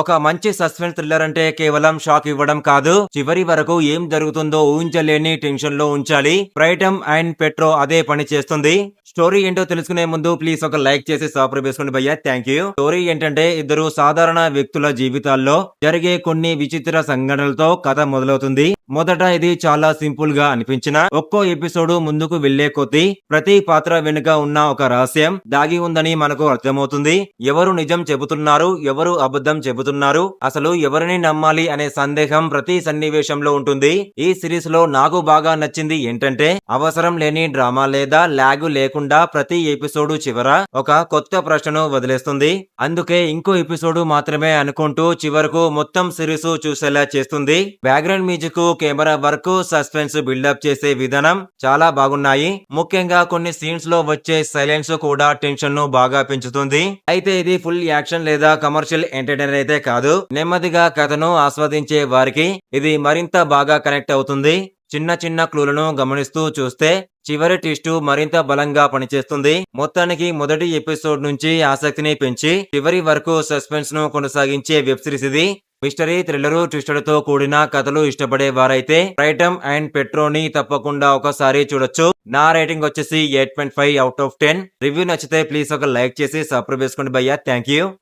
ఒక మంచి suspense thriller అంటే కేవలం షాక్ ఇవ్వడం కాదు, చివరి వరకు ఏం జరుగుతుందో ఊహించలేని టెన్షన్ లో ఉంచాలి. ప్రైటమ్ అండ్ పెట్రో అదే పని చేస్తుంది. స్టోరీ ఏంటో తెలుసుకునే ముందు ప్లీజ్ ఒక లైక్ చేసి సబ్స్క్రైబ్ చేసుకోండి భయ్యా, థ్యాంక్ యూ. స్టోరీ ఏంటంటే ఇద్దరు సాధారణ వ్యక్తుల జీవితాల్లో జరిగే కొన్ని విచిత్ర సంఘటనలతో కథ మొదలవుతుంది. మొదట ఇది చాలా సింపుల్ గా అనిపించిన ఒక్కో ఎపిసోడ్ ముందుకు వెళ్లే కొద్దీ ప్రతి పాత్ర వెనుక ఉన్న ఒక రహస్యం దాగి ఉందని మనకు అర్థమవుతుంది. ఎవరు నిజం చెబుతున్నారు, ఎవరు అబద్ధం చెబుతున్నారు, అసలు ఎవరిని నమ్మాలి అనే సందేహం ప్రతి సన్నివేశంలో ఉంటుంది. ఈ సిరీస్ లో నాకు బాగా నచ్చింది ఏంటంటే అవసరం లేని డ్రామా లేదా లాగ్ లేకుండా ప్రతి ఎపిసోడ్ చివర ఒక కొత్త ప్రశ్నను వదిలేస్తుంది. అందుకే ఇంకో ఎపిసోడ్ మాత్రమే అనుకుంటూ చివరకు మొత్తం సిరీస్ చూసేలా చేస్తుంది. Background music, camera work, suspense buildup చేసే విధానం చాలా బాగున్నాయి. ముఖ్యంగా కొన్ని సీన్స్ లో వచ్చే సైలెన్స్ కూడా టెన్షన్ ను బాగా పెంచుతుంది. అయితే ఇది ఫుల్ యాక్షన్ లేదా కమర్షియల్ ఎంటర్టైనర్ అయితే కాదు. నెమ్మదిగా కథను ఆస్వాదించే వారికి ఇది మరింత బాగా కనెక్ట్ అవుతుంది. చిన్న చిన్న క్లూలను గమనిస్తూ చూస్తే చివరి ట్విస్ట్ మరింత బలంగా పనిచేస్తుంది. మొత్తానికి మొదటి ఎపిసోడ్ నుంచి ఆసక్తిని పెంచి చివరి వరకు సస్పెన్స్ ను కొనసాగించే వెబ్ సిరీస్ ఇది. మిస్టరీ, థ్రిల్లర్, ట్విస్టర్తో కూడిన కథలు ఇష్టపడే వారైతే ప్రైటమ్ అండ్ పెట్రోని తప్పకుండా ఒకసారి చూడొచ్చు. నా రేటింగ్ వచ్చేసి 8.5 out of 10. రివ్యూ నచ్చితే ప్లీజ్ ఒక లైక్ చేసి సబ్స్క్రైబ్ చేసుకోండి భయ్యా, థ్యాంక్ యూ.